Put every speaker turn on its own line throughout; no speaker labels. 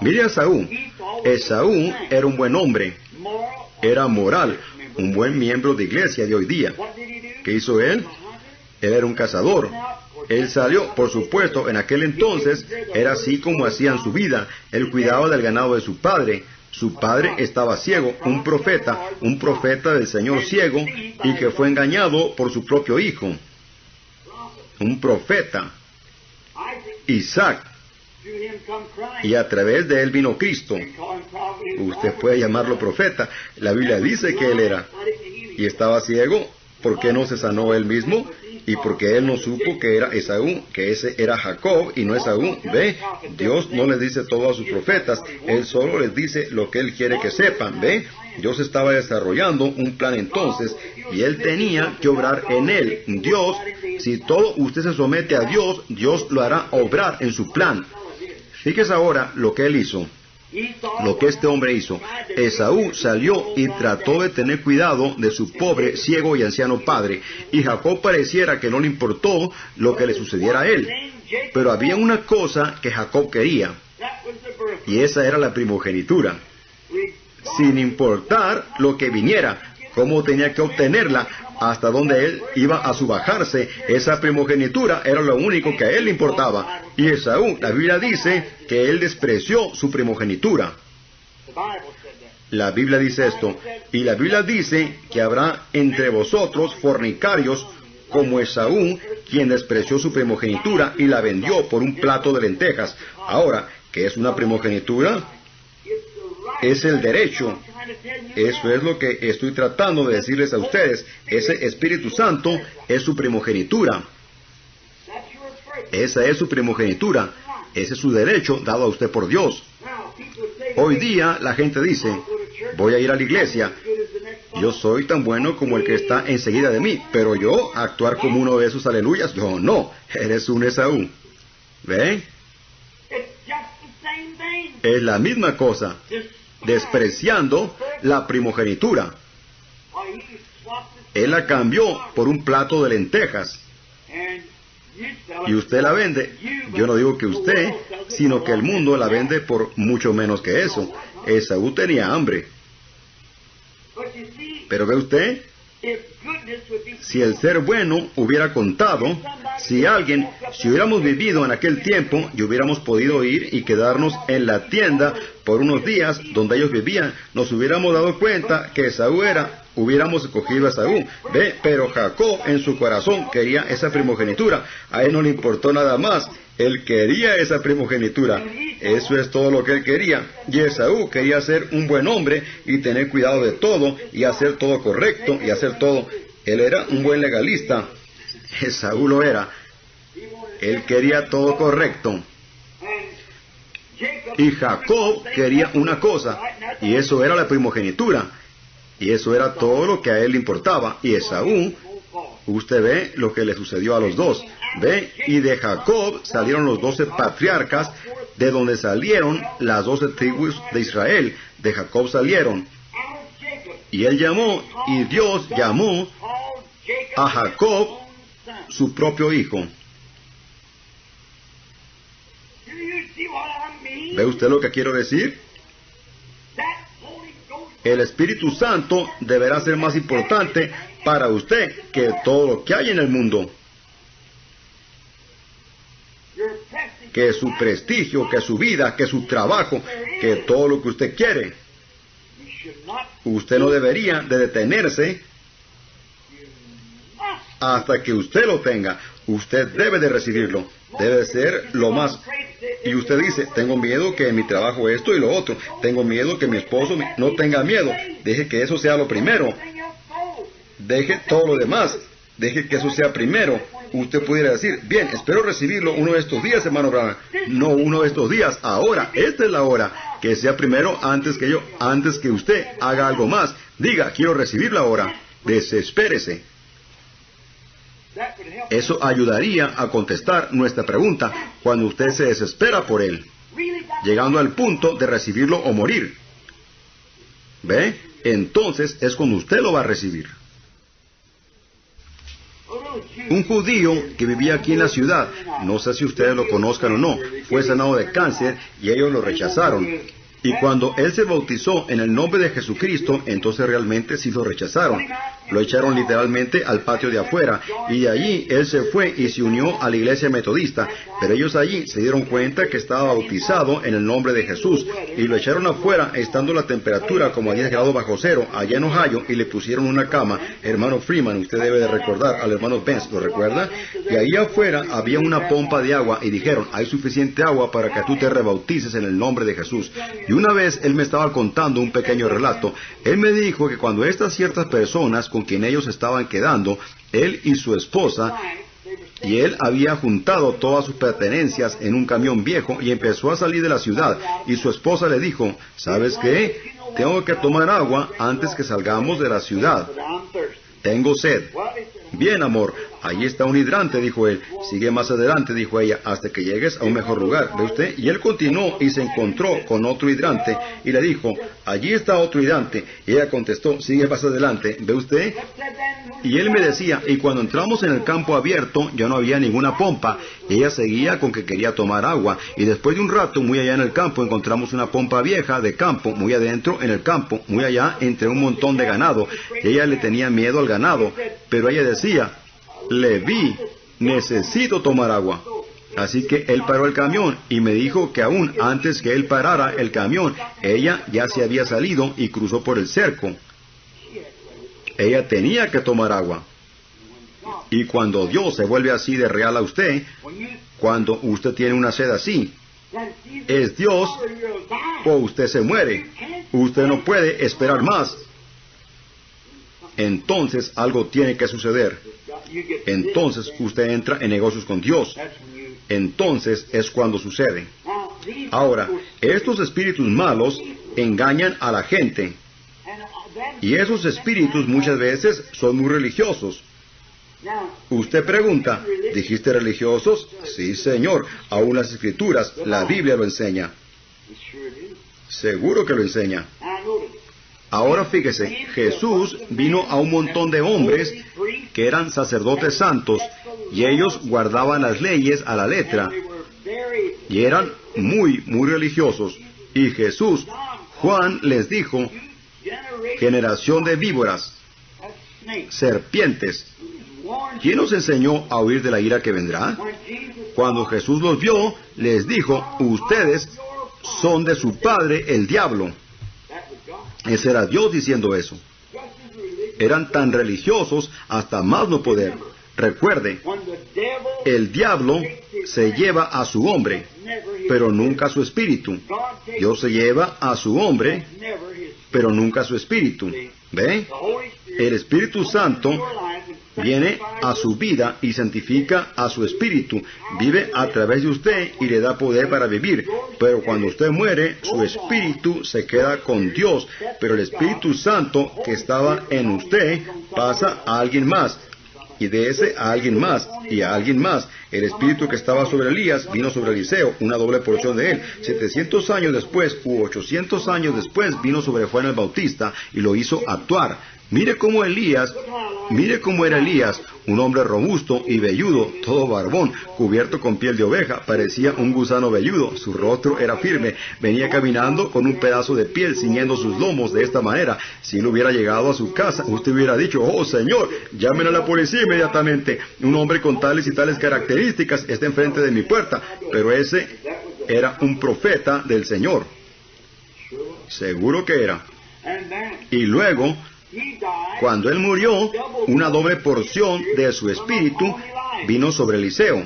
Mire a Esaú. Esaú era un buen hombre, era moral, un buen miembro de iglesia de hoy día. ¿Qué hizo él? Él era un cazador. Él salió, por supuesto, en aquel entonces era así como hacían su vida. Él cuidaba del ganado de su padre. Su padre estaba ciego, un profeta del Señor ciego, y que fue engañado por su propio hijo. Un profeta, Isaac, y a través de él vino Cristo. Usted puede llamarlo profeta. La Biblia dice que él era, y estaba ciego. ¿Por qué no se sanó él mismo? Y porque él no supo que era Esaú, que ese era Jacob y no Esaú. ¿Ve? Dios no les dice todo a sus profetas, Él solo les dice lo que Él quiere que sepan. ¿Ve? Dios estaba desarrollando un plan entonces, y Él tenía que obrar en él. Dios, si todo usted se somete a Dios, Dios lo hará obrar en su plan. Fíjese ahora lo que él hizo. Lo que este hombre hizo. Esaú salió y trató de tener cuidado de su pobre, ciego y anciano padre, y Jacob pareciera que no le importó lo que le sucediera a él. Pero había una cosa que Jacob quería, y esa era la primogenitura. Sin importar lo que viniera, cómo tenía que obtenerla, hasta donde él iba a subajarse, esa primogenitura era lo único que a él le importaba. Y Esaú, la Biblia dice que él despreció su primogenitura. La Biblia dice esto, y la Biblia dice que habrá entre vosotros fornicarios como Esaú, quien despreció su primogenitura y la vendió por un plato de lentejas. Ahora, ¿qué es una primogenitura? Es el derecho. Eso es lo que estoy tratando de decirles a ustedes. Ese Espíritu Santo es su primogenitura. Esa es su primogenitura. Ese es su derecho dado a usted por Dios. Hoy día la gente dice, voy a ir a la iglesia. Yo soy tan bueno como el que está enseguida de mí, pero yo actuar como uno de esos aleluyas, yo no. Eres un Esaú. ¿Ven? Es la misma cosa. Despreciando la primogenitura. Él la cambió por un plato de lentejas. Y usted la vende. Yo no digo que usted, sino que el mundo la vende por mucho menos que eso. Esaú tenía hambre. Pero ve usted, si el ser bueno hubiera contado, si hubiéramos vivido en aquel tiempo y hubiéramos podido ir y quedarnos en la tienda por unos días donde ellos vivían, nos hubiéramos dado cuenta que Esaú hubiéramos escogido a Esaú. Ve, pero Jacob en su corazón quería esa primogenitura. A él no le importó nada más. Él quería esa primogenitura. Eso es todo lo que él quería. Y Esaú quería ser un buen hombre y tener cuidado de todo y hacer todo correcto y hacer todo. Él era un buen legalista. Esaú lo era. Él quería todo correcto. Y Jacob quería una cosa, y eso era la primogenitura. Y eso era todo lo que a él le importaba. Y Esaú, usted ve lo que le sucedió a los dos. Ve, y de Jacob salieron los 12 patriarcas, de donde salieron las 12 tribus de Israel. De Jacob salieron. Y él llamó, y Dios llamó a Jacob su propio hijo. ¿Ve usted lo que quiero decir? El Espíritu Santo deberá ser más importante para usted que todo lo que hay en el mundo. Que su prestigio, que su vida, que su trabajo, que todo lo que usted quiere. Usted no debería de detenerse hasta que usted lo tenga. Usted debe de recibirlo. Debe ser lo más. Y usted dice, tengo miedo que en mi trabajo esto y lo otro. Tengo miedo que mi esposo no tenga miedo. Deje que eso sea lo primero. Deje todo lo demás. Deje que eso sea primero. Usted pudiera decir, bien, espero recibirlo uno de estos días, hermano Branham. No uno de estos días, ahora. Esta es la hora. Que sea primero antes que usted haga algo más. Diga, quiero recibirlo ahora. Desespérese. Eso ayudaría a contestar nuestra pregunta cuando usted se desespera por él, llegando al punto de recibirlo o morir. ¿Ve? Entonces es cuando usted lo va a recibir. Un judío que vivía aquí en la ciudad, no sé si ustedes lo conozcan o no, fue sanado de cáncer y ellos lo rechazaron. Y cuando él se bautizó en el nombre de Jesucristo, entonces realmente sí lo rechazaron. Lo echaron literalmente al patio de afuera, y de allí él se fue y se unió a la iglesia metodista. Pero ellos allí se dieron cuenta que estaba bautizado en el nombre de Jesús, y lo echaron afuera, estando la temperatura como a 10 grados bajo cero, allá en Ohio, y le pusieron una cama. Hermano Freeman, usted debe de recordar al hermano Benz, ¿lo recuerda? Y ahí afuera había una pompa de agua, y dijeron, hay suficiente agua para que tú te rebautices en el nombre de Jesús. Y una vez él me estaba contando un pequeño relato. Él me dijo que cuando estas ciertas personas con quien ellos estaban quedando, él y su esposa, y él había juntado todas sus pertenencias en un camión viejo y empezó a salir de la ciudad, y su esposa le dijo, ¿sabes qué? Tengo que tomar agua antes que salgamos de la ciudad. Tengo sed. Bien, amor, ahí está un hidrante, dijo él. Sigue más adelante, dijo ella, hasta que llegues a un mejor lugar, ¿ve usted? Y él continuó y se encontró con otro hidrante y le dijo, allí está otro hidrante. Y ella contestó, sigue más adelante, ¿ve usted? Y él me decía, y cuando entramos en el campo abierto, ya no había ninguna pompa. Y ella seguía con que quería tomar agua. Y después de un rato, muy allá en el campo, encontramos una pompa vieja de campo, muy adentro en el campo, muy allá entre un montón de ganado. Y ella le tenía miedo al ganado, pero ella decía, Leví, necesito tomar agua. Así que él paró el camión y me dijo que aún antes que él parara el camión, ella ya se había salido y cruzó por el cerco. Ella tenía que tomar agua. Y cuando Dios se vuelve así de real a usted, cuando usted tiene una sed así, es Dios o usted se muere. Usted no puede esperar más. Entonces algo tiene que suceder. Entonces usted entra en negocios con Dios. Entonces es cuando sucede. Ahora, estos espíritus malos engañan a la gente. Y esos espíritus muchas veces son muy religiosos. Usted pregunta, ¿dijiste religiosos? Sí, Señor. Aún las Escrituras, la Biblia lo enseña. Seguro que lo enseña. Ahora fíjese, Jesús vino a un montón de hombres que eran sacerdotes santos y ellos guardaban las leyes a la letra y eran muy religiosos. Y Jesús, Juan les dijo, generación de víboras, serpientes. ¿Quién nos enseñó a huir de la ira que vendrá? Cuando Jesús los vio, les dijo, ustedes son de su padre el diablo. Ese era Dios diciendo eso. Eran tan religiosos hasta más no poder. Recuerde, el diablo se lleva a su hombre, pero nunca a su espíritu. Dios se lleva a su hombre, pero nunca a su espíritu. ¿Ve? El Espíritu Santo viene a su vida y santifica a su espíritu. Vive a través de usted y le da poder para vivir. Pero cuando usted muere, su espíritu se queda con Dios. Pero el Espíritu Santo que estaba en usted pasa a alguien más. Y de ese a alguien más, y a alguien más. El espíritu que estaba sobre Elías vino sobre Eliseo, una doble porción de él. 700 años después, u 800 años después, vino sobre Juan el Bautista y lo hizo actuar. Mire cómo era Elías, un hombre robusto y velludo, todo barbón, cubierto con piel de oveja, parecía un gusano velludo, su rostro era firme, venía caminando con un pedazo de piel ciñendo sus lomos de esta manera. Si él hubiera llegado a su casa, usted hubiera dicho, oh Señor, llamen a la policía inmediatamente, un hombre con tales y tales características está enfrente de mi puerta, pero ese era un profeta del Señor. Seguro que era. Y luego, cuando él murió, una doble porción de su espíritu vino sobre Eliseo.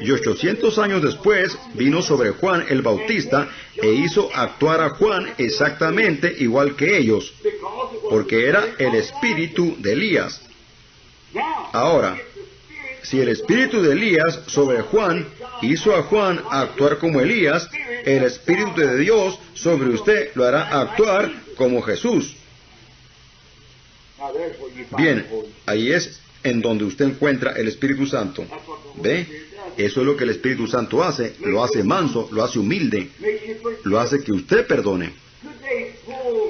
Y 800 años después vino sobre Juan el Bautista e hizo actuar a Juan exactamente igual que ellos, porque era el espíritu de Elías. Ahora, si el espíritu de Elías sobre Juan hizo a Juan actuar como Elías, el espíritu de Dios sobre usted lo hará actuar como Jesús. Bien, ahí es en donde usted encuentra el Espíritu Santo. ¿Ve? Eso es lo que el Espíritu Santo hace. Lo hace manso, lo hace humilde, lo hace que usted perdone.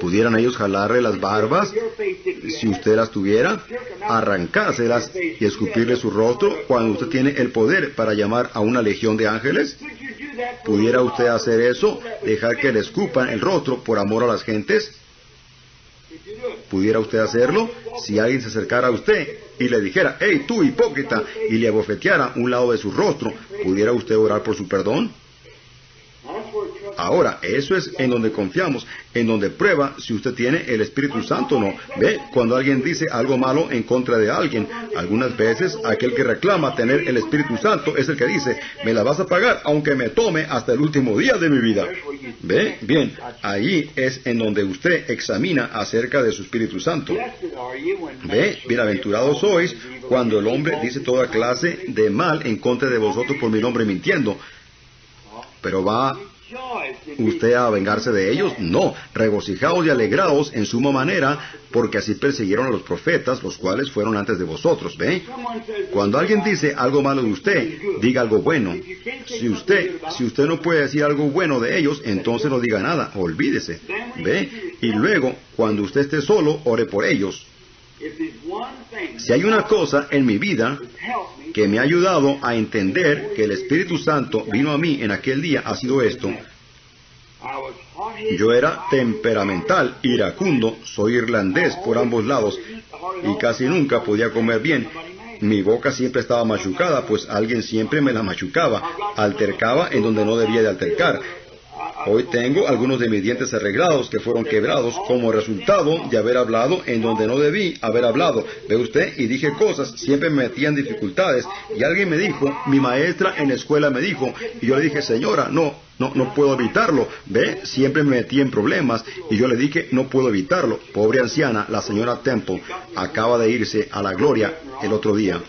Pudieran ellos jalarle las barbas, si usted las tuviera, arrancárselas y escupirle su rostro cuando usted tiene el poder para llamar a una legión de ángeles. ¿Pudiera usted hacer eso? ¿Dejar que le escupan el rostro por amor a las gentes? ¿Pudiera usted hacerlo? Si alguien se acercara a usted y le dijera, «¡Hey, tú, hipócrita!», y le abofeteara un lado de su rostro, ¿pudiera usted orar por su perdón? Ahora, eso es en donde confiamos, en donde prueba si usted tiene el Espíritu Santo o no. ¿Ve? Cuando alguien dice algo malo en contra de alguien, algunas veces aquel que reclama tener el Espíritu Santo es el que dice, «Me la vas a pagar aunque me tome hasta el último día de mi vida». ¿Ve? Bien, ahí es en donde usted examina acerca de su Espíritu Santo. ¿Ve? Bienaventurados sois cuando el hombre dice toda clase de mal en contra de vosotros por mi nombre mintiendo. Pero ¿va usted a vengarse de ellos? No, regocijaos y alegraos en suma manera, porque así persiguieron a los profetas, los cuales fueron antes de vosotros. ¿Ve? Cuando alguien dice algo malo de usted, diga algo bueno. Si usted no puede decir algo bueno de ellos, entonces no diga nada, olvídese. ¿Ve? Y luego, cuando usted esté solo, ore por ellos. Si hay una cosa en mi vida que me ha ayudado a entender que el Espíritu Santo vino a mí en aquel día, ha sido esto. Yo era temperamental, iracundo, soy irlandés por ambos lados y casi nunca podía comer bien. Mi boca siempre estaba machucada, pues alguien siempre me la machucaba, altercaba en donde no debía de altercar. Hoy tengo algunos de mis dientes arreglados que fueron quebrados como resultado de haber hablado en donde no debí haber hablado. ¿Ve usted? Y dije cosas, siempre me metían dificultades. Y alguien me dijo, mi maestra en la escuela me dijo, y yo le dije, señora, no puedo evitarlo. ¿Ve? Siempre me metí en problemas. Y yo le dije, no puedo evitarlo. Pobre anciana, la señora Temple, acaba de irse a la gloria el otro día.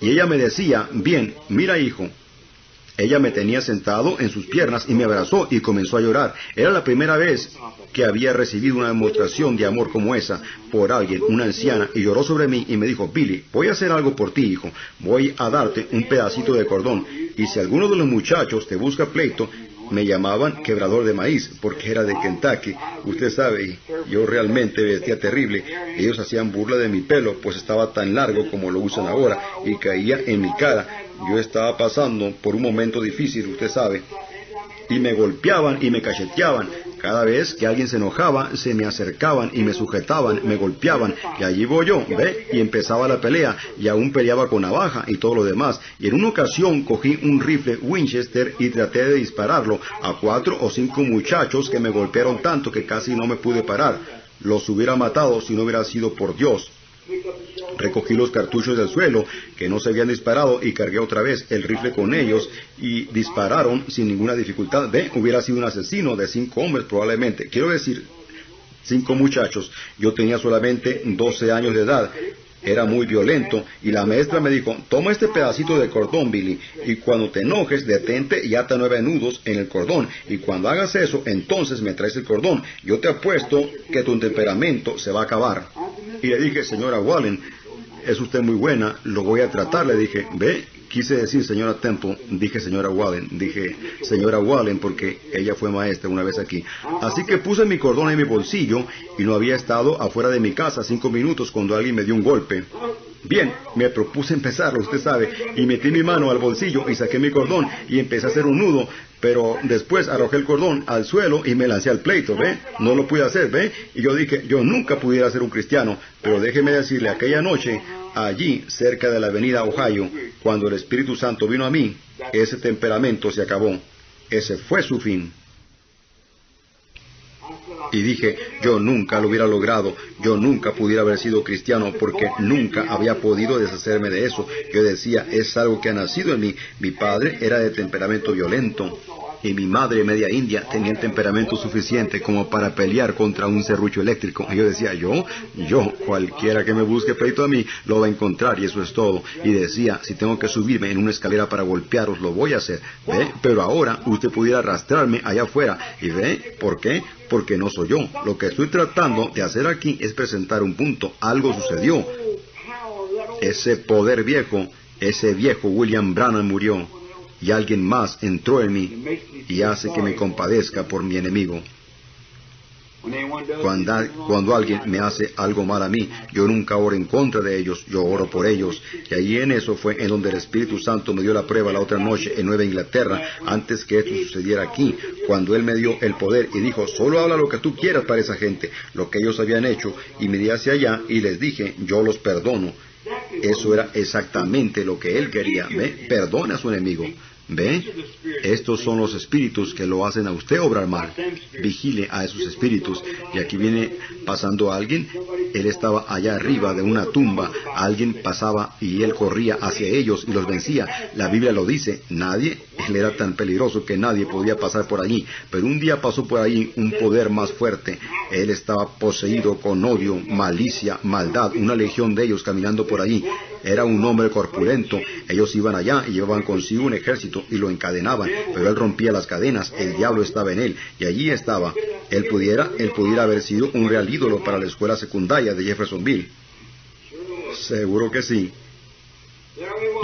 Y ella me decía, bien, mira hijo. Ella me tenía sentado en sus piernas y me abrazó y comenzó a llorar. Era la primera vez que había recibido una demostración de amor como esa por alguien, una anciana, y lloró sobre mí y me dijo, Billy, voy a hacer algo por ti, hijo. Voy a darte un pedacito de cordón. Y si alguno de los muchachos te busca pleito, me llamaban quebrador de maíz, porque era de Kentucky. Usted sabe, yo realmente vestía terrible. Ellos hacían burla de mi pelo, pues estaba tan largo como lo usan ahora, y caía en mi cara. Yo estaba pasando por un momento difícil, usted sabe. Y me golpeaban y me cacheteaban. Cada vez que alguien se enojaba, se me acercaban y me sujetaban, me golpeaban. Y allí voy yo, ¿ve? Y empezaba la pelea, y aún peleaba con navaja y todo lo demás. Y en una ocasión cogí un rifle Winchester y traté de dispararlo a 4 o 5 muchachos que me golpearon tanto que casi no me pude parar. Los hubiera matado si no hubiera sido por Dios. Recogí los cartuchos del suelo que no se habían disparado y cargué otra vez el rifle con ellos y dispararon sin ninguna dificultad. ¿Ve? Hubiera sido un asesino de 5 hombres probablemente. Quiero decir, 5 muchachos. Yo tenía solamente 12 años de edad. Era muy violento y la maestra me dijo, toma este pedacito de cordón, Billy, y cuando te enojes, detente y ata 9 nudos en el cordón, y cuando hagas eso, entonces me traes el cordón. Yo te apuesto que tu temperamento se va a acabar. Y le dije, señora Wallen, es usted muy buena, lo voy a tratar, le dije. ¿Ve? Quise decir señora Temple, dije señora Wallen porque ella fue maestra una vez aquí. Así que puse mi cordón en mi bolsillo y no había estado afuera de mi casa 5 minutos cuando alguien me dio un golpe. Bien, me propuse empezarlo, usted sabe, y metí mi mano al bolsillo y saqué mi cordón y empecé a hacer un nudo, pero después arrojé el cordón al suelo y me lancé al pleito, ¿ve? No lo pude hacer, ¿ve? Y yo dije, yo nunca pudiera ser un cristiano, pero déjeme decirle, aquella noche, allí, cerca de la avenida Ohio, cuando el Espíritu Santo vino a mí, ese temperamento se acabó. Ese fue su fin. Y dije, yo nunca lo hubiera logrado, yo nunca pudiera haber sido cristiano porque nunca había podido deshacerme de eso. Yo decía, es algo que ha nacido en mí. Mi padre era de temperamento violento y mi madre, media india, tenía el temperamento suficiente como para pelear contra un serrucho eléctrico. Y yo decía, cualquiera que me busque pleito a mí, lo va a encontrar y eso es todo. Y decía, si tengo que subirme en una escalera para golpearos, lo voy a hacer. ¿Ve? Pero ahora usted pudiera arrastrarme allá afuera. ¿Y ve? ¿Por qué? Porque no soy yo. Lo que estoy tratando de hacer aquí es presentar un punto. Algo sucedió. Ese poder viejo, ese viejo William Branham murió. Y alguien más entró en mí y hace que me compadezca por mi enemigo. Cuando alguien me hace algo mal a mí, yo nunca oro en contra de ellos, yo oro por ellos. Y allí en eso fue en donde el Espíritu Santo me dio la prueba la otra noche en Nueva Inglaterra, antes que esto sucediera aquí, cuando Él me dio el poder y dijo, solo habla lo que tú quieras para esa gente, lo que ellos habían hecho, y me di hacia allá y les dije, yo los perdono. Eso era exactamente lo que Él quería. ¿Ve? Perdona a su enemigo. ¿Ve? Estos son los espíritus que lo hacen a usted obrar mal. Vigile a esos espíritus. Y aquí viene pasando alguien. Él estaba allá arriba de una tumba. Alguien pasaba y él corría hacia ellos y los vencía. La Biblia lo dice. Nadie. Él era tan peligroso que nadie podía pasar por allí. Pero un día pasó por allí un poder más fuerte. Él estaba poseído con odio, malicia, maldad. Una legión de ellos caminando por allí. Era un hombre corpulento. Ellos iban allá y llevaban consigo un ejército y lo encadenaban, pero él rompía las cadenas. El diablo estaba en él y allí estaba. Él pudiera haber sido un real ídolo para la escuela secundaria de Jeffersonville. Seguro que sí.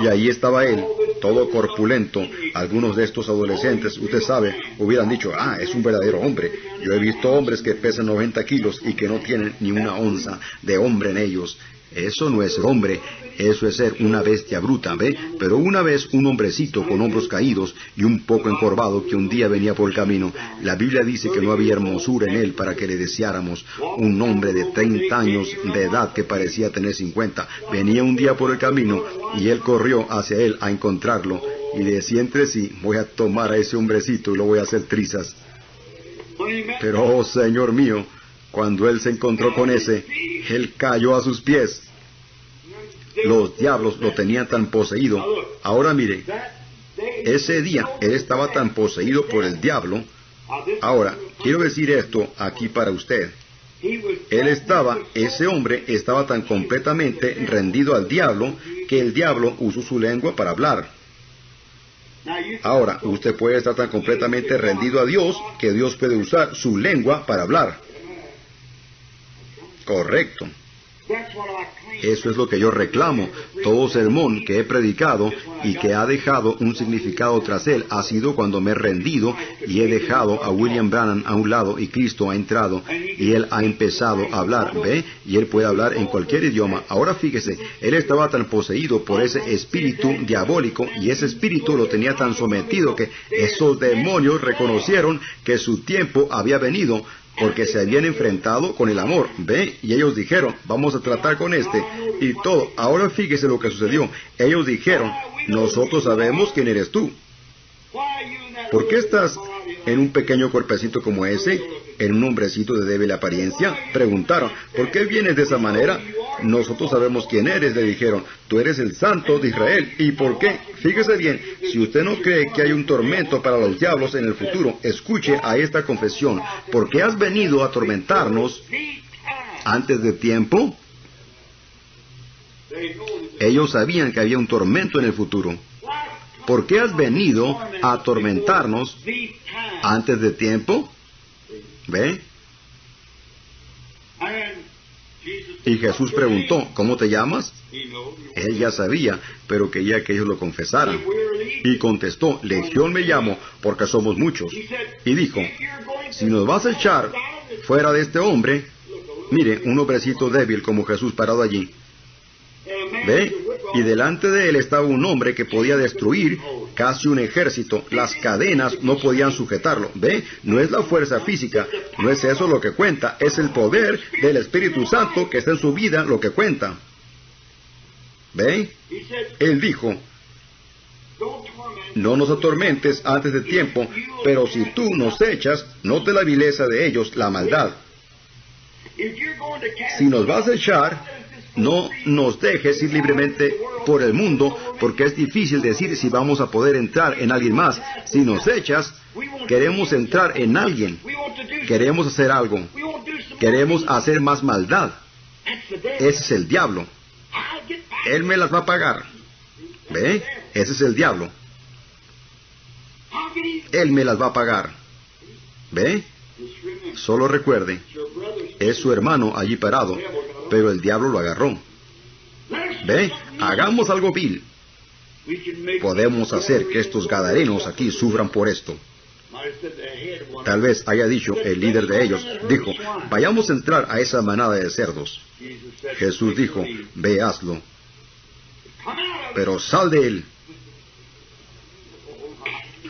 Y ahí estaba él, todo corpulento. Algunos de estos adolescentes, usted sabe, hubieran dicho, es un verdadero hombre. Yo he visto hombres que pesan 90 kilos y que no tienen ni una onza de hombre en ellos. Eso no es ser hombre, eso es ser una bestia bruta, ¿ve? Pero una vez un hombrecito con hombros caídos y un poco encorvado que un día venía por el camino. La Biblia dice que no había hermosura en él para que le deseáramos. Un hombre de 30 años de edad que parecía tener 50. Venía un día por el camino y él corrió hacia él a encontrarlo y le decía entre sí, voy a tomar a ese hombrecito y lo voy a hacer trizas. Pero, oh Señor mío, cuando él se encontró con ese, él cayó a sus pies. Los diablos lo tenían tan poseído. Ahora mire, ese día él estaba tan poseído por el diablo. Ahora, quiero decir esto aquí para usted. Ese hombre estaba tan completamente rendido al diablo que el diablo usó su lengua para hablar. Ahora, usted puede estar tan completamente rendido a Dios que Dios puede usar su lengua para hablar. Correcto. Eso es lo que yo reclamo. Todo sermón que he predicado y que ha dejado un significado tras él ha sido cuando me he rendido y he dejado a William Branham a un lado y Cristo ha entrado y él ha empezado a hablar, ¿ve? Y él puede hablar en cualquier idioma. Ahora fíjese, él estaba tan poseído por ese espíritu diabólico y ese espíritu lo tenía tan sometido que esos demonios reconocieron que su tiempo había venido, porque se habían enfrentado con el amor, ¿ve? Y ellos dijeron, vamos a tratar con este, y todo. Ahora fíjese lo que sucedió. Ellos dijeron, nosotros sabemos quién eres tú. ¿Por qué estás en un pequeño cuerpecito como ese, en un hombrecito de débil apariencia? Preguntaron, ¿por qué vienes de esa manera? Nosotros sabemos quién eres, le dijeron. Tú eres el Santo de Israel. ¿Y por qué? Fíjese bien, si usted no cree que hay un tormento para los diablos en el futuro, escuche a esta confesión. ¿Por qué has venido a atormentarnos antes de tiempo? Ellos sabían que había un tormento en el futuro. ¿Por qué has venido a atormentarnos antes de tiempo? ¿Ve? Y Jesús preguntó, ¿cómo te llamas? Él ya sabía, pero quería que ellos lo confesaran. Y contestó, Legión me llamo, porque somos muchos. Y dijo, si nos vas a echar fuera de este hombre, mire, un hombrecito débil como Jesús parado allí. ¿Ve? Y delante de él estaba un hombre que podía destruir casi un ejército. Las cadenas no podían sujetarlo. ¿Ve? No es la fuerza física, no es eso lo que cuenta, es el poder del Espíritu Santo que está en su vida lo que cuenta. ¿Ve? Él dijo, no nos atormentes antes de tiempo, pero si tú nos echas, no te la vileza de ellos la maldad. Si nos vas a echar, no nos dejes ir libremente por el mundo, porque es difícil decir si vamos a poder entrar en alguien más. Si nos echas, queremos entrar en alguien. Queremos hacer algo. Queremos hacer más maldad. Ese es el diablo. Él me las va a pagar. ¿Ve? Ese es el diablo. Él me las va a pagar. ¿Ve? Solo recuerde, es su hermano allí parado, pero el diablo lo agarró. ¿Ve? Hagamos algo vil. Podemos hacer que estos gadarenos aquí sufran por esto. Tal vez haya dicho el líder de ellos, dijo, vayamos a entrar a esa manada de cerdos. Jesús dijo, ve, hazlo, pero sal de él.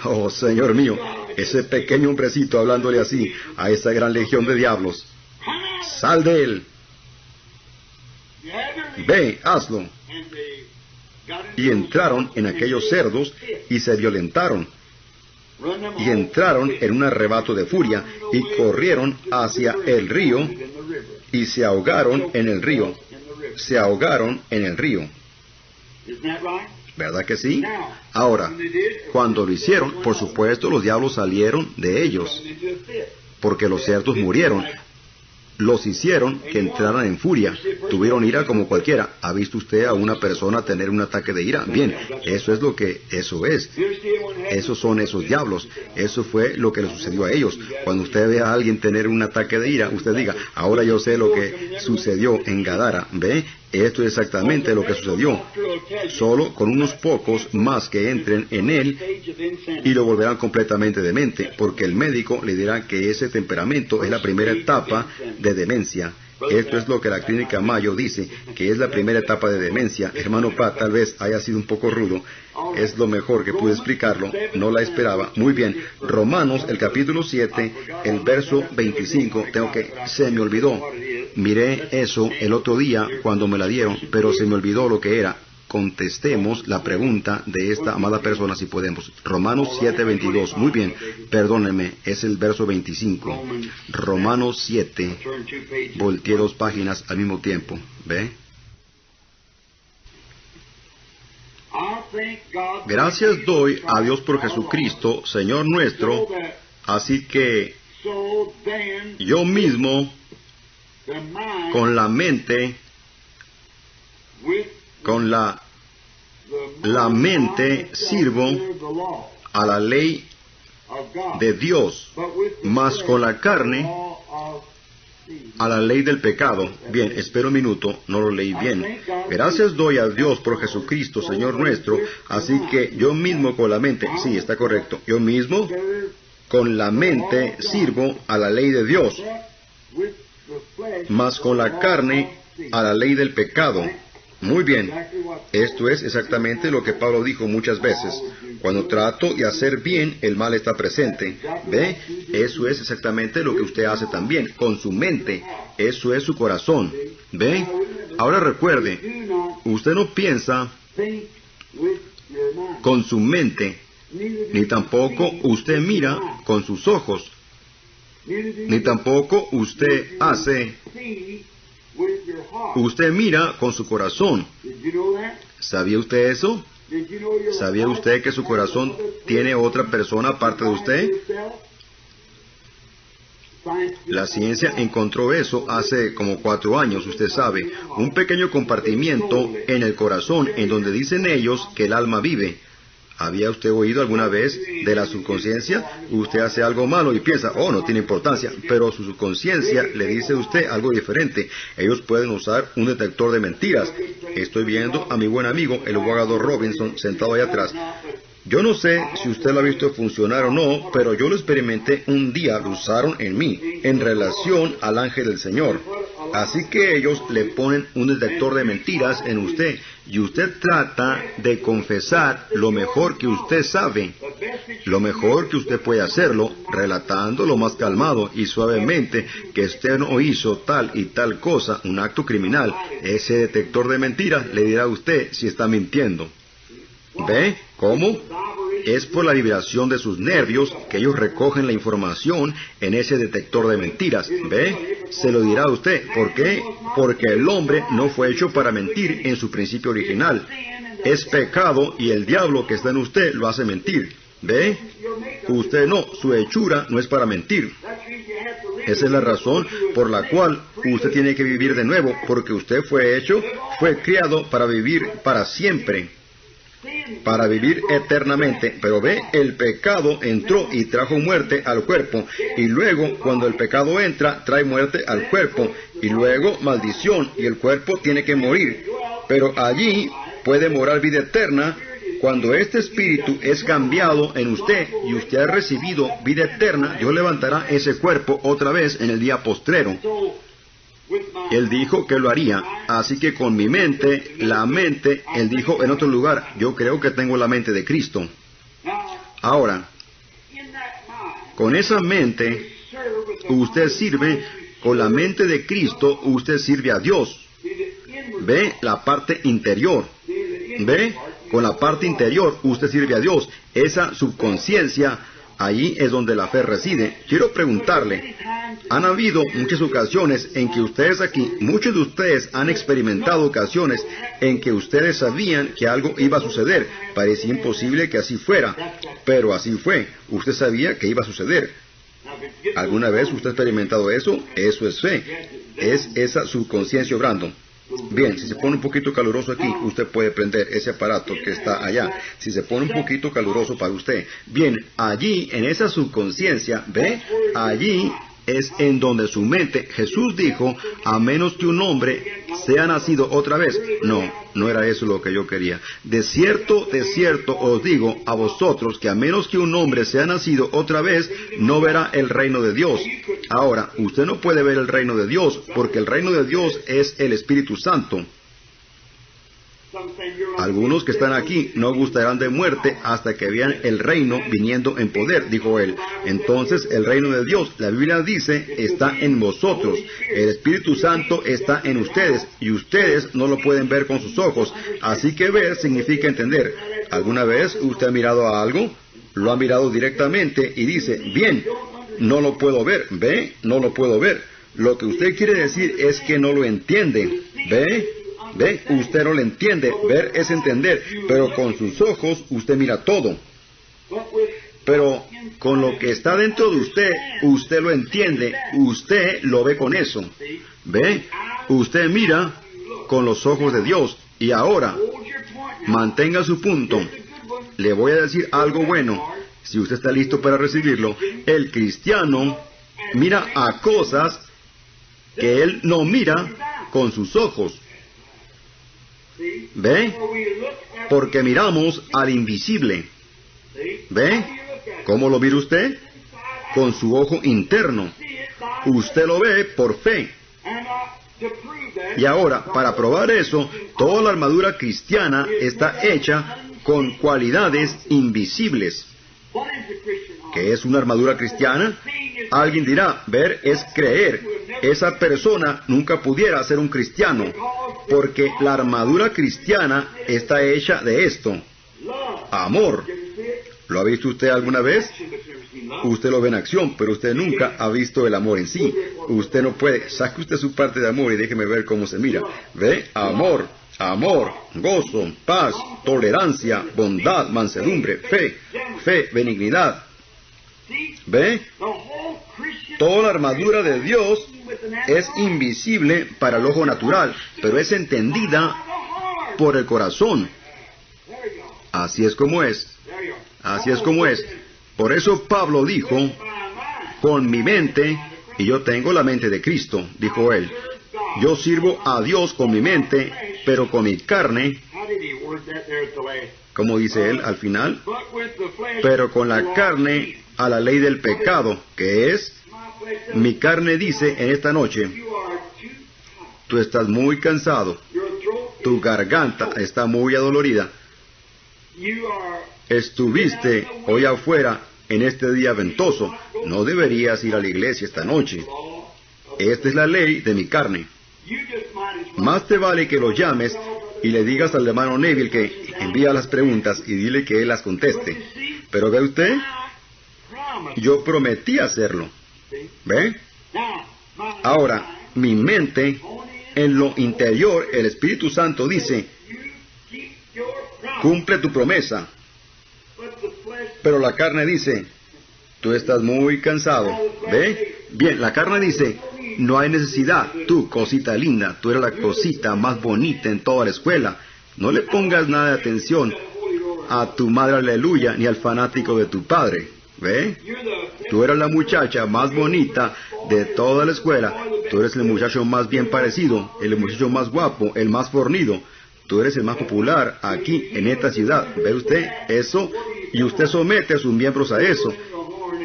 Oh, Señor mío, ese pequeño hombrecito hablándole así a esa gran legión de diablos. Sal de él. Ve, hazlo. Y entraron en aquellos cerdos y se violentaron. Y entraron en un arrebato de furia y corrieron hacia el río y se ahogaron en el río. Se ahogaron en el río. ¿Verdad que sí? Ahora, cuando lo hicieron, por supuesto, los diablos salieron de ellos, porque los cerdos murieron. Los hicieron que entraran en furia. Tuvieron ira como cualquiera. ¿Ha visto usted a una persona tener un ataque de ira? Bien, eso es lo que eso es. Esos son esos diablos. Eso fue lo que le sucedió a ellos. Cuando usted ve a alguien tener un ataque de ira, usted diga, ahora yo sé lo que sucedió en Gadara. ¿Ve? Esto es exactamente lo que sucedió. Solo con unos pocos más que entren en él y lo volverán completamente demente, porque el médico le dirá que ese temperamento es la primera etapa de demencia. Esto es lo que la clínica Mayo dice, que es la primera etapa de demencia. Hermano Pat, tal vez haya sido un poco rudo. Es lo mejor que pude explicarlo. No la esperaba. Muy bien. Romanos, el capítulo 7, el verso 25. Se me olvidó. Miré eso el otro día cuando me la dieron, pero se me olvidó lo que era. Contestemos la pregunta de esta amada persona si podemos. Romanos 7:22. Muy bien, perdónenme, es el verso 25. Romanos 7. Volteé 2 páginas al mismo tiempo. ¿Ve? Gracias doy a Dios por Jesucristo, Señor nuestro. Así que yo mismo, con la mente, con la mente sirvo a la ley de Dios, mas con la carne a la ley del pecado. Bien, espera un minuto, no lo leí bien. Gracias doy a Dios por Jesucristo, Señor nuestro, así que yo mismo con la mente, sí, está correcto, yo mismo con la mente sirvo a la ley de Dios, mas con la carne a la ley del pecado. Muy bien, esto es exactamente lo que Pablo dijo muchas veces. Cuando trato de hacer bien, el mal está presente. ¿Ve? Eso es exactamente lo que usted hace también, con su mente. Eso es su corazón. ¿Ve? Ahora recuerde, usted no piensa con su mente, ni tampoco usted mira con sus ojos, ni tampoco usted hace... Usted mira con su corazón. ¿Sabía usted eso? ¿Sabía usted que su corazón tiene otra persona aparte de usted? La ciencia encontró eso hace como 4 años, usted sabe. Un pequeño compartimiento en el corazón en donde dicen ellos que el alma vive. ¿Había usted oído alguna vez de la subconsciencia? Usted hace algo malo y piensa, oh, no tiene importancia, pero su subconsciencia le dice a usted algo diferente. Ellos pueden usar un detector de mentiras. Estoy viendo a mi buen amigo, el abogado Robinson, sentado ahí atrás. Yo no sé si usted lo ha visto funcionar o no, pero yo lo experimenté un día, lo usaron en mí, en relación al ángel del Señor. Así que ellos le ponen un detector de mentiras en usted, y usted trata de confesar lo mejor que usted sabe, lo mejor que usted puede hacerlo, relatando lo más calmado y suavemente que usted no hizo tal y tal cosa, un acto criminal. Ese detector de mentiras le dirá a usted si está mintiendo. ¿Ve? ¿Cómo? Es por la vibración de sus nervios que ellos recogen la información en ese detector de mentiras. ¿Ve? Se lo dirá a usted. ¿Por qué? Porque el hombre no fue hecho para mentir en su principio original. Es pecado y el diablo que está en usted lo hace mentir. ¿Ve? Usted no, su hechura no es para mentir. Esa es la razón por la cual usted tiene que vivir de nuevo, porque usted fue criado para vivir para siempre, para vivir eternamente. Pero ve, el pecado entró y trajo muerte al cuerpo, y luego cuando el pecado entra, trae muerte al cuerpo, y luego maldición, y el cuerpo tiene que morir. Pero allí puede morar vida eterna Cuando este espíritu es cambiado en usted y usted ha recibido vida eterna, Dios levantará ese cuerpo otra vez en el día postrero. Él dijo que lo haría, así que con mi mente, la mente, Él dijo en otro lugar, yo creo que tengo la mente de Cristo. Ahora, con esa mente, usted sirve, con la mente de Cristo, usted sirve a Dios. ¿Ve? La parte interior. ¿Ve? Con la parte interior, usted sirve a Dios. Esa subconsciencia, allí es donde la fe reside. Quiero preguntarle, han habido muchas ocasiones en que ustedes aquí, muchos de ustedes han experimentado ocasiones en que ustedes sabían que algo iba a suceder. Parecía imposible que así fuera, pero así fue. Usted sabía que iba a suceder. ¿Alguna vez usted ha experimentado eso? Eso es fe. Es esa subconsciencia obrando. Bien, si se pone un poquito caluroso aquí, usted puede prender ese aparato que está allá. Si se pone un poquito caluroso para usted. Bien, allí, en esa subconsciencia, ¿ve? Allí es en donde su mente, Jesús dijo, a menos que un hombre sea nacido otra vez. No era eso lo que yo quería. De cierto os digo a vosotros que a menos que un hombre sea nacido otra vez, no verá el reino de Dios. Ahora, usted no puede ver el reino de Dios, porque el reino de Dios es el Espíritu Santo. Algunos que están aquí no gustarán de muerte hasta que vean el reino viniendo en poder, dijo él. Entonces el reino de Dios, la Biblia dice, está en vosotros. El Espíritu Santo está en ustedes y ustedes no lo pueden ver con sus ojos. Así que ver significa entender. ¿Alguna vez usted ha mirado a algo? Lo ha mirado directamente y dice, bien, no lo puedo ver, ¿ve? No lo puedo ver. Lo que usted quiere decir es que no lo entiende, ¿ve? ¿Ve? Usted no lo entiende. Ver es entender. Pero con sus ojos usted mira todo. Pero con lo que está dentro de usted, usted lo entiende. Usted lo ve con eso. ¿Ve? Usted mira con los ojos de Dios. Y ahora, mantenga su punto. Le voy a decir algo bueno. Si usted está listo para recibirlo, el cristiano mira a cosas que él no mira con sus ojos. ¿Ve? Porque miramos al invisible. ¿Ve? ¿Cómo lo mira usted? Con su ojo interno. Usted lo ve por fe. Y ahora, para probar eso, toda la armadura cristiana está hecha con cualidades invisibles. ¿Qué es una armadura cristiana? Alguien dirá, ver es creer. Esa persona nunca pudiera ser un cristiano, porque la armadura cristiana está hecha de esto. Amor. ¿Lo ha visto usted alguna vez? Usted lo ve en acción, pero usted nunca ha visto el amor en sí. Usted no puede. Saque usted su parte de amor y déjeme ver cómo se mira. ¿Ve? Amor. Amor, gozo, paz, tolerancia, bondad, mansedumbre, fe, benignidad. ¿Ve? Toda la armadura de Dios es invisible para el ojo natural, pero es entendida por el corazón. Así es como es. Así es como es. Por eso Pablo dijo, con mi mente, y yo tengo la mente de Cristo, dijo él. Yo sirvo a Dios con mi mente, pero con mi carne, como dice él al final, pero con la carne a la ley del pecado, que es, mi carne dice en esta noche, tú estás muy cansado, tu garganta está muy adolorida, estuviste hoy afuera en este día ventoso, no deberías ir a la iglesia esta noche. Esta es la ley de mi carne. Más te vale que lo llames y le digas al hermano Neville que envía las preguntas y dile que él las conteste. Pero ve usted, yo prometí hacerlo. ¿Ve? Ahora, mi mente, en lo interior, el Espíritu Santo dice, cumple tu promesa. Pero la carne dice, tú estás muy cansado. ¿Ve? Bien, la carne dice, no hay necesidad. Tú, cosita linda, tú eres la cosita más bonita en toda la escuela. No le pongas nada de atención a tu madre aleluya ni al fanático de tu padre. ¿Ve? Tú eres la muchacha más bonita de toda la escuela. Tú eres el muchacho más bien parecido, el muchacho más guapo, el más fornido. tú eres el más popular aquí en esta ciudad. ¿Ve usted eso? Y usted somete a sus miembros a eso.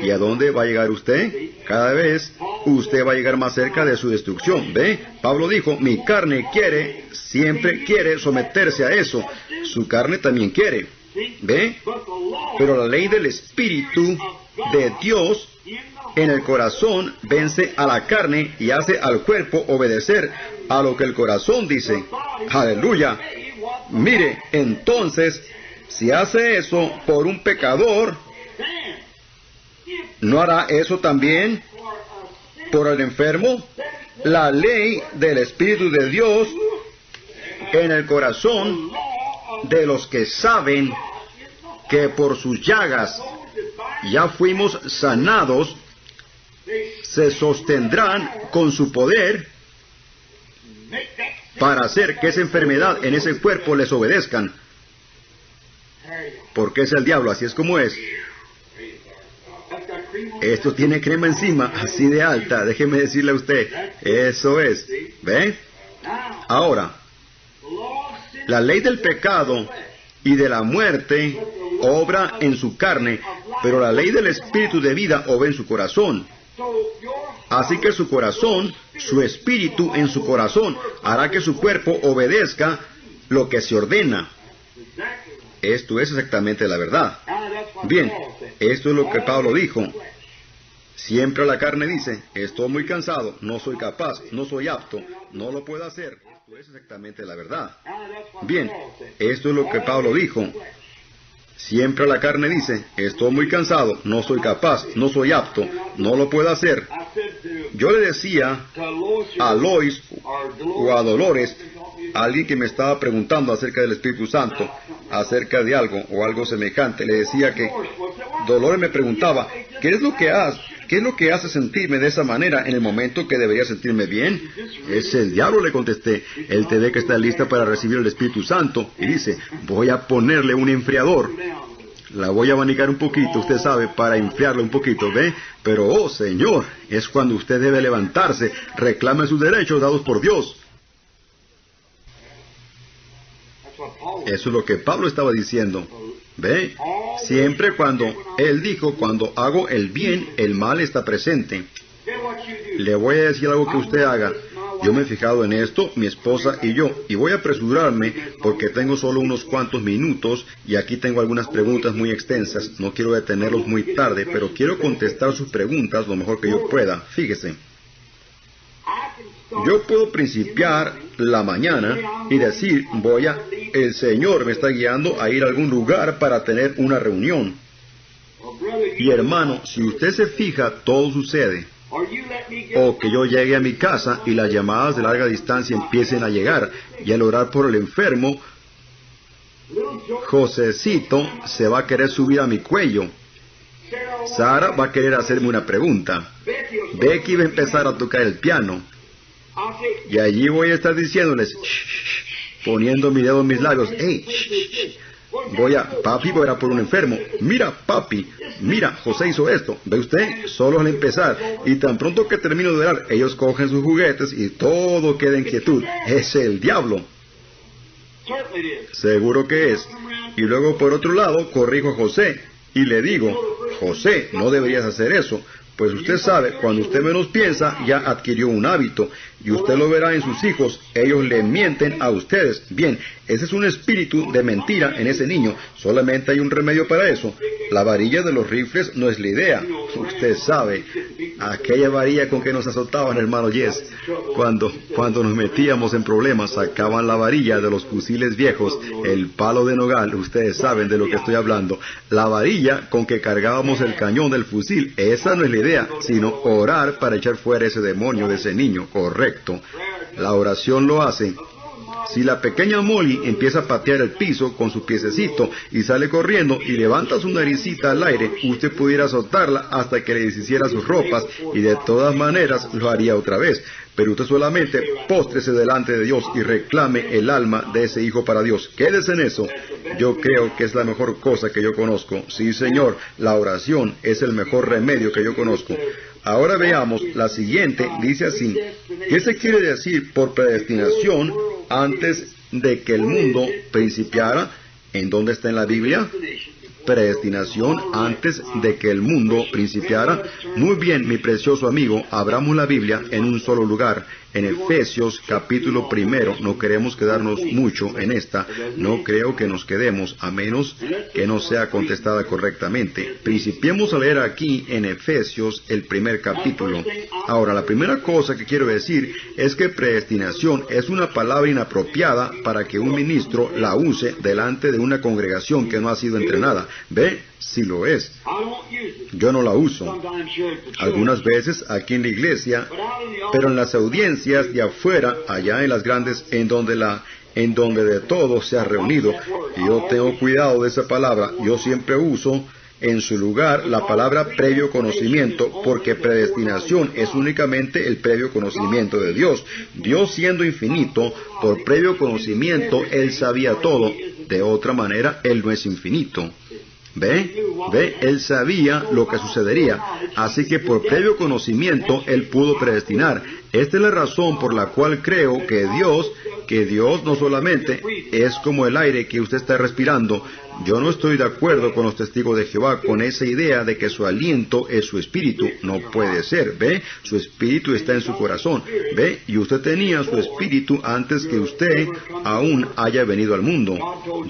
¿Y a dónde va a llegar usted? Cada vez usted va a llegar más cerca de su destrucción. ¿Ve? Pablo dijo, mi carne quiere, siempre quiere someterse a eso. Su carne también quiere. ¿Ve? Pero la ley del Espíritu de Dios en el corazón vence a la carne y hace al cuerpo obedecer a lo que el corazón dice. Aleluya. Mire, entonces, si hace eso por un pecador, ¿no hará eso también por el enfermo? La ley del Espíritu de Dios en el corazón de los que saben que por sus llagas ya fuimos sanados, se sostendrán con su poder para hacer que esa enfermedad en ese cuerpo les obedezcan. Porque es el diablo, así es como es. Esto tiene crema encima, así de alta, déjeme decirle a usted. Eso es. ¿Ve? Ahora, la ley del pecado y de la muerte obra en su carne, pero la ley del Espíritu de vida obra en su corazón. Así que su corazón, su espíritu en su corazón, hará que su cuerpo obedezca lo que se ordena. Esto es exactamente la verdad. Bien, esto es lo que Pablo dijo. Siempre la carne dice, estoy muy cansado, no soy capaz, no soy apto, no lo puedo hacer. Esto es exactamente la verdad. Bien, esto es lo que Pablo dijo. Siempre la carne dice, estoy muy cansado, no soy capaz, no soy apto, no lo puedo hacer. Yo le decía a Lois o a Dolores, alguien que me estaba preguntando acerca del Espíritu Santo, acerca de algo o algo semejante, le decía que Dolores me preguntaba, ¿qué es lo que hace sentirme de esa manera en el momento que debería sentirme bien? Es el diablo, le contesté. Él te ve que está lista para recibir el Espíritu Santo y dice, voy a ponerle un enfriador. La voy a abanicar un poquito, usted sabe, para enfriarla un poquito, ¿ve? Pero, oh Señor, es cuando usted debe levantarse, reclame sus derechos dados por Dios. Eso es lo que Pablo estaba diciendo. ¿Ve? Siempre cuando él dijo, cuando hago el bien, el mal está presente. Le voy a decir algo que usted haga. Yo me he fijado en esto, mi esposa y yo, y voy a apresurarme porque tengo solo unos cuantos minutos y aquí tengo algunas preguntas muy extensas. No quiero detenerlos muy tarde, pero quiero contestar sus preguntas lo mejor que yo pueda. Fíjese. Yo puedo principiar la mañana y decir, el Señor me está guiando a ir a algún lugar para tener una reunión. Y hermano, si usted se fija, todo sucede. O que yo llegue a mi casa y las llamadas de larga distancia empiecen a llegar, y al orar por el enfermo, Josecito se va a querer subir a mi cuello. Sara va a querer hacerme una pregunta. Becky va a empezar a tocar el piano. Y allí voy a estar diciéndoles, shh, poniendo mi dedo en mis labios, hey, shh, papi voy a orar por un enfermo. Mira, papi, mira, José hizo esto. ¿Ve usted? Solo al empezar. Y tan pronto que termino de orar, ellos cogen sus juguetes y todo queda en quietud. Es el diablo. Seguro que es. Y luego por otro lado, corrijo a José y le digo, José, no deberías hacer eso. Pues usted sabe, cuando usted menos piensa, ya adquirió un hábito, y usted lo verá en sus hijos, ellos le mienten a ustedes. Bien, ese es un espíritu de mentira en ese niño, solamente hay un remedio para eso. La varilla de los rifles no es la idea, usted sabe, aquella varilla con que nos azotaban, hermano Yes, cuando nos metíamos en problemas, sacaban la varilla de los fusiles viejos, el palo de nogal, ustedes saben de lo que estoy hablando, la varilla con que cargábamos el cañón del fusil, esa no es la idea, sino orar para echar fuera ese demonio de ese niño, correcto. La oración lo hace. Si la pequeña Molly empieza a patear el piso con su piececito y sale corriendo y levanta su naricita al aire, usted pudiera azotarla hasta que le deshiciera sus ropas y de todas maneras lo haría otra vez. Pero usted solamente póstrese delante de Dios y reclame el alma de ese hijo para Dios. Quédese en eso. Yo creo que es la mejor cosa que yo conozco. Sí, Señor, la oración es el mejor remedio que yo conozco. Ahora veamos, la siguiente dice así, ¿qué se quiere decir por predestinación antes de que el mundo principiara. ¿En dónde está en la Biblia? Predestinación antes de que el mundo principiara. Muy bien, mi precioso amigo, abramos la Biblia en un solo lugar, en Efesios capítulo 1. No queremos quedarnos mucho en esta, no creo que nos quedemos, a menos que no sea contestada correctamente. Principiemos a leer aquí en Efesios el 1 capítulo. Ahora, la primera cosa que quiero decir es que predestinación es una palabra inapropiada para que un ministro la use delante de una congregación que no ha sido entrenada. ¿Ve? Si lo es. Yo no la uso. Algunas veces aquí en la iglesia, pero en las audiencias de afuera, allá en las grandes, en donde de todo se ha reunido. Y yo tengo cuidado de esa palabra. Yo siempre uso en su lugar la palabra previo conocimiento, porque predestinación es únicamente el previo conocimiento de Dios. Dios, siendo infinito, por previo conocimiento, Él sabía todo. De otra manera, Él no es infinito. ¿Ve? Él sabía lo que sucedería. Así que por previo conocimiento, Él pudo predestinar. Esta es la razón por la cual creo que Dios no solamente es como el aire que usted está respirando. Yo no estoy de acuerdo con los testigos de Jehová con esa idea de que su aliento es su espíritu. No puede ser, ¿ve? Su espíritu está en su corazón, ¿ve? Y usted tenía su espíritu antes que usted aún haya venido al mundo.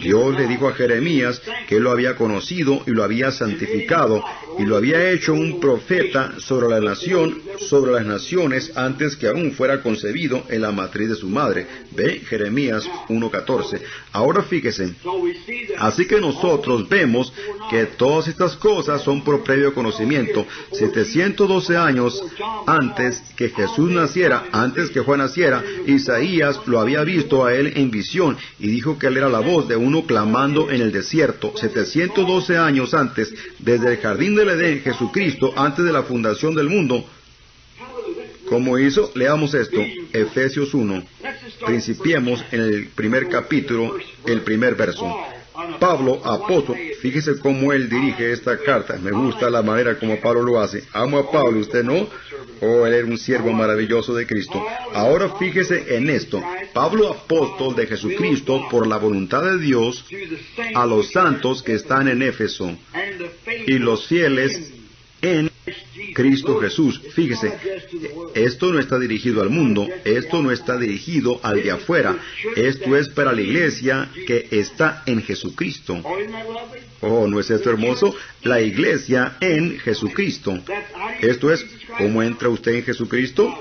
Dios le dijo a Jeremías que Él lo había conocido y lo había santificado y lo había hecho un profeta sobre la nación, sobre las naciones, antes que aún fuera concebido en la matriz de su madre. ¿Ve? Jeremías 1:14. Ahora fíjese. Así que nosotros vemos que todas estas cosas son por previo conocimiento. 712 años antes que Jesús naciera, antes que Juan naciera, Isaías lo había visto a Él en visión y dijo que Él era la voz de uno clamando en el desierto. 712 años antes, desde el jardín del Edén, Jesucristo, antes de la fundación del mundo. ¿Cómo hizo? Leamos esto, Efesios 1. Principiemos en el 1 capítulo, el 1 verso. Pablo, apóstol, fíjese cómo él dirige esta carta. Me gusta la manera como Pablo lo hace. Amo a Pablo, ¿usted no? Oh, él era un siervo maravilloso de Cristo. Ahora fíjese en esto. Pablo, apóstol de Jesucristo, por la voluntad de Dios, a los santos que están en Éfeso y los fieles en Cristo Jesús. Fíjese, esto no está dirigido al mundo, esto no está dirigido al de afuera, esto es para la iglesia que está en Jesucristo. Oh, ¿no es esto hermoso? La iglesia en Jesucristo. Esto es, ¿cómo entra usted en Jesucristo?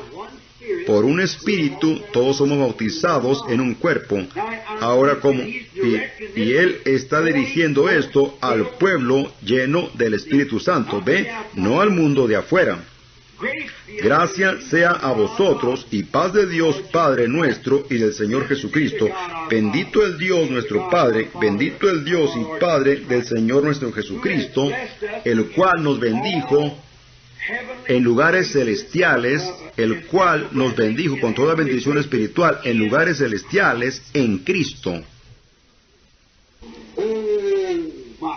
Por un espíritu, todos somos bautizados en un cuerpo. Ahora, ¿cómo? Y Él está dirigiendo esto al pueblo lleno del Espíritu Santo, ¿ve? No al mundo de afuera. Gracia sea a vosotros y paz de Dios Padre nuestro y del Señor Jesucristo. Bendito el Dios nuestro Padre, bendito el Dios y Padre del Señor nuestro Jesucristo, el cual nos bendijo en lugares celestiales, el cual nos bendijo con toda bendición espiritual en lugares celestiales en Cristo.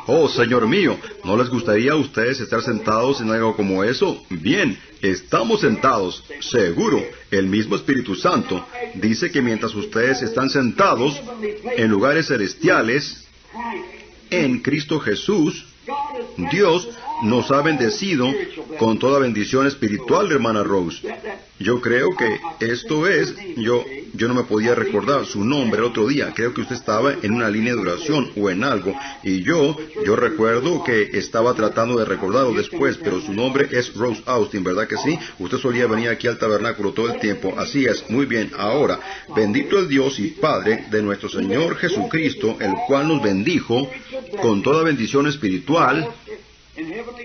Oh, Señor mío, ¿no les gustaría a ustedes estar sentados en algo como eso? Bien, estamos sentados, seguro. El mismo Espíritu Santo dice que mientras ustedes están sentados en lugares celestiales en Cristo Jesús, Dios nos ha bendecido con toda bendición espiritual, hermana Rose. Yo creo que esto es, yo no me podía recordar su nombre el otro día. Creo que usted estaba en una línea de oración o en algo. Y yo recuerdo que estaba tratando de recordarlo después, pero su nombre es Rose Austin, ¿verdad que sí? Usted solía venir aquí al tabernáculo todo el tiempo. Así es, muy bien. Ahora, bendito el Dios y Padre de nuestro Señor Jesucristo, el cual nos bendijo con toda bendición espiritual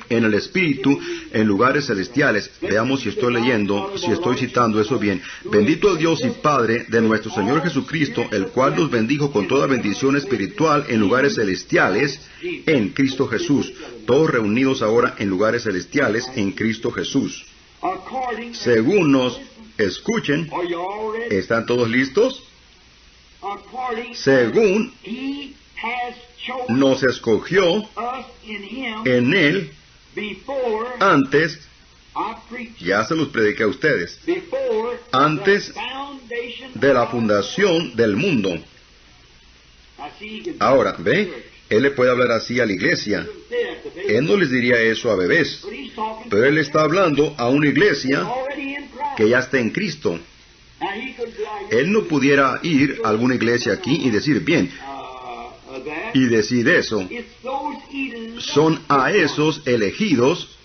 en el Espíritu, en lugares celestiales. Veamos si estoy leyendo, si estoy citando eso bien. Bendito el Dios y Padre de nuestro Señor Jesucristo, el cual nos bendijo con toda bendición espiritual en lugares celestiales en Cristo Jesús. Todos reunidos ahora en lugares celestiales en Cristo Jesús. Según nos escuchen, ¿están todos listos? Según nos escogió en Él antes, ya se los prediqué a ustedes, antes de la fundación del mundo. Ahora, ¿ve? Él le puede hablar así a la iglesia. Él no les diría eso a bebés. Pero Él está hablando a una iglesia que ya está en Cristo. Él no pudiera ir a alguna iglesia aquí y decir, bien, y decir eso. Son a esos elegidos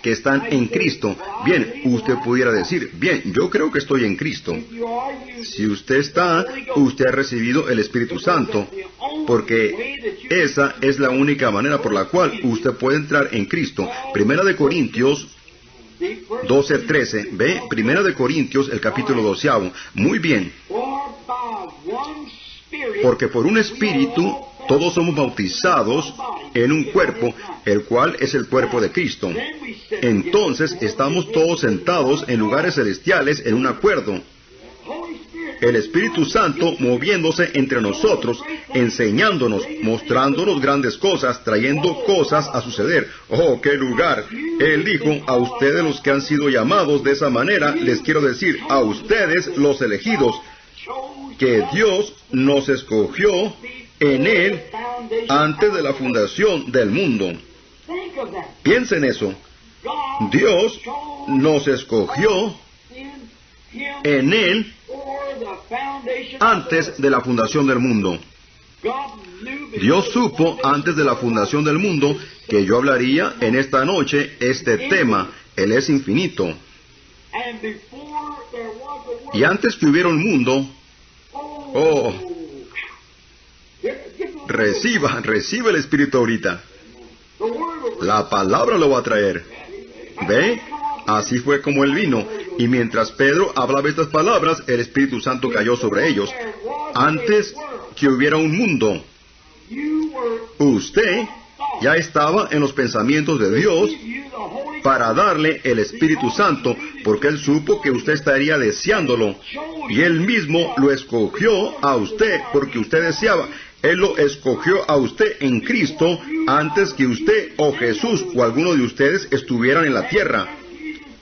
que están en Cristo. Bien, usted pudiera decir, bien, yo creo que estoy en Cristo. Si usted está, usted ha recibido el Espíritu Santo, porque esa es la única manera por la cual usted puede entrar en Cristo. Primera de Corintios 12:13, ¿ve? Primera de Corintios, el capítulo 12. Muy bien. Porque por un espíritu todos somos bautizados en un cuerpo, el cual es el cuerpo de Cristo. Entonces estamos todos sentados en lugares celestiales en un acuerdo. El Espíritu Santo moviéndose entre nosotros, enseñándonos, mostrándonos grandes cosas, trayendo cosas a suceder. ¡Oh, qué lugar! Él dijo, a ustedes los que han sido llamados de esa manera, les quiero decir, a ustedes los elegidos, que Dios nos escogió en Él antes de la fundación del mundo. Piensen eso. Dios nos escogió en Él antes de la fundación del mundo. Dios supo antes de la fundación del mundo que yo hablaría en esta noche este tema. Él es infinito. Y antes que hubiera un mundo, reciba el Espíritu ahorita. La palabra lo va a traer. ¿Ve? Así fue como Él vino. Y mientras Pedro hablaba estas palabras, el Espíritu Santo cayó sobre ellos. Antes que hubiera un mundo, usted ya estaba en los pensamientos de Dios para darle el Espíritu Santo, porque Él supo que usted estaría deseándolo. Y Él mismo lo escogió a usted porque usted deseaba. Él lo escogió a usted en Cristo antes que usted o Jesús o alguno de ustedes estuvieran en la tierra.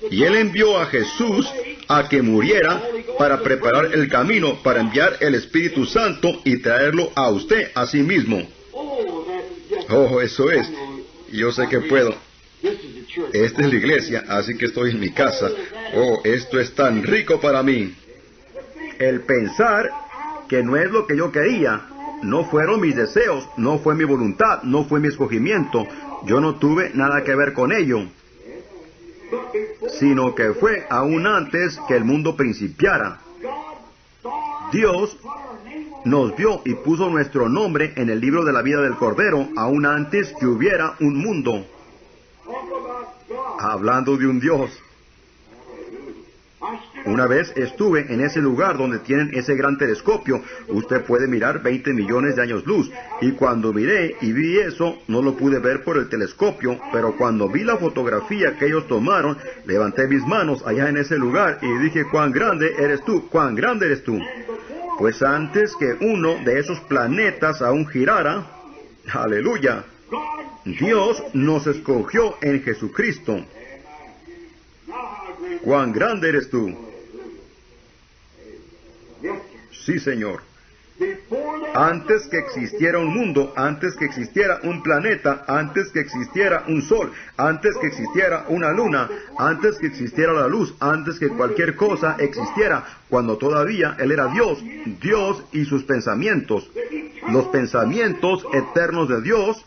Y Él envió a Jesús a que muriera para preparar el camino, para enviar el Espíritu Santo y traerlo a usted a sí mismo. Oh, eso es. Yo sé que puedo. Esta es la iglesia, así que estoy en mi casa. Oh, esto es tan rico para mí. El pensar que no es lo que yo quería, no fueron mis deseos, no fue mi voluntad, no fue mi escogimiento. Yo no tuve nada que ver con ello, sino que fue aún antes que el mundo principiara. Dios nos vio y puso nuestro nombre en el libro de la vida del Cordero, aún antes que hubiera un mundo. Hablando de un Dios. Una vez estuve en ese lugar donde tienen ese gran telescopio. Usted puede mirar 20 millones de años luz. Y cuando miré y vi eso, no lo pude ver por el telescopio, pero cuando vi la fotografía que ellos tomaron, levanté mis manos allá en ese lugar y dije, ¡cuán grande eres tú! ¡Cuán grande eres tú! Pues antes que uno de esos planetas aún girara, ¡aleluya!, Dios nos escogió en Jesucristo. ¡Cuán grande eres tú! Sí, Señor. Antes que existiera un mundo, antes que existiera un planeta, antes que existiera un sol, antes que existiera una luna, antes que existiera la luz, antes que cualquier cosa existiera, cuando todavía Él era Dios, Dios y sus pensamientos, los pensamientos eternos de Dios,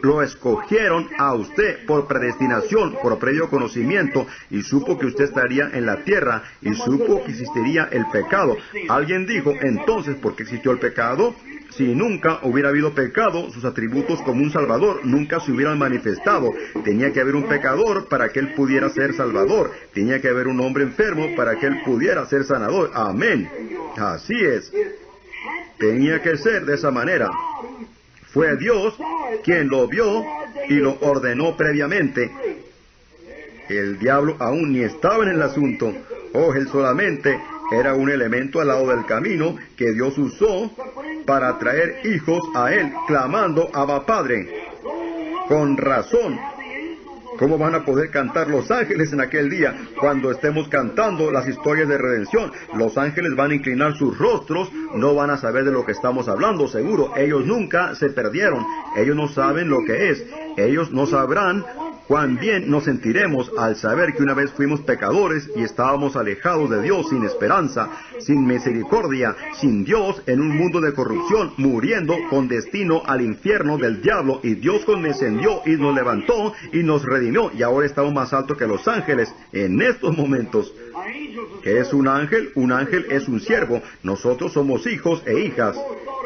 lo escogieron a usted por predestinación, por previo conocimiento, y supo que usted estaría en la tierra, y supo que existiría el pecado. Alguien dijo, entonces, ¿por qué existió el pecado? Si nunca hubiera habido pecado, sus atributos como un salvador nunca se hubieran manifestado. Tenía que haber un pecador para que Él pudiera ser salvador. Tenía que haber un hombre enfermo para que Él pudiera ser sanador. Amén. Así es. Tenía que ser de esa manera. Fue Dios quien lo vio y lo ordenó previamente. El diablo aún ni estaba en el asunto. Oh, él solamente era un elemento al lado del camino que Dios usó para traer hijos a Él, clamando, Abba Padre. Con razón ¿Cómo van a poder cantar los ángeles en aquel día cuando estemos cantando las historias de redención? Los ángeles van a inclinar sus rostros, no van a saber de lo que estamos hablando, seguro. Ellos nunca se perdieron, ellos no saben lo que es, ellos no sabrán cuán bien nos sentiremos al saber que una vez fuimos pecadores y estábamos alejados de Dios sin esperanza, sin misericordia, sin Dios, en un mundo de corrupción, muriendo con destino al infierno del diablo, y Dios condescendió y nos levantó y nos redimió, y ahora estamos más alto que los ángeles en estos momentos. ¿Qué es un ángel? Un ángel es un siervo. Nosotros somos hijos e hijas.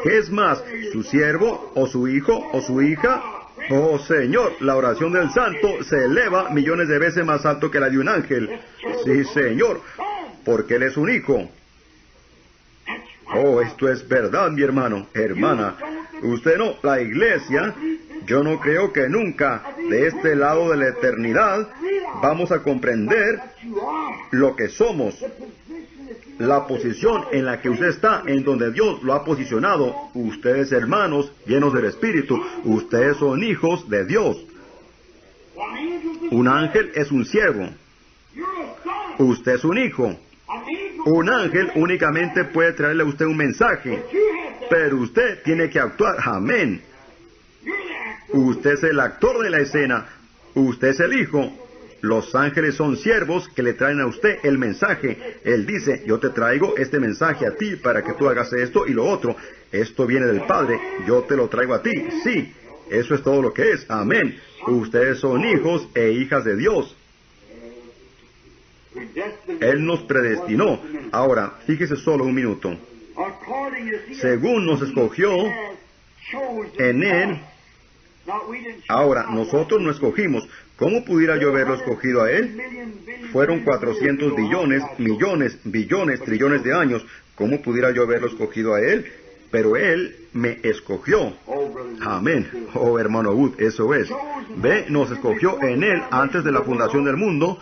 ¿Qué es más? ¿Su siervo o su hijo o su hija? Oh Señor, la oración del santo se eleva millones de veces más alto que la de un ángel. Sí, Señor, porque Él es un hijo. Oh, esto es verdad, mi hermano, hermana. Usted no, la iglesia, yo no creo que nunca, de este lado de la eternidad, vamos a comprender lo que somos. La posición en la que usted está, en donde Dios lo ha posicionado. Ustedes, hermanos, llenos del Espíritu, ustedes son hijos de Dios. Un ángel es un siervo. Usted es un hijo. Un ángel únicamente puede traerle a usted un mensaje, pero usted tiene que actuar. Amén. Usted es el actor de la escena. Usted es el hijo. Los ángeles son siervos que le traen a usted el mensaje. Él dice, yo te traigo este mensaje a ti para que tú hagas esto y lo otro. Esto viene del Padre, yo te lo traigo a ti. Sí, eso es todo lo que es. Amén. Ustedes son hijos e hijas de Dios. Él nos predestinó. Ahora, fíjese solo un minuto. Según nos escogió en Él. Ahora, nosotros no escogimos. ¿Cómo pudiera yo haberlo escogido a Él? Fueron 400 billones, millones, billones, trillones de años. ¿Cómo pudiera yo haberlo escogido a Él? Pero Él me escogió. Amén. Oh, hermano Wood, eso es. Ve, nos escogió en Él antes de la fundación del mundo.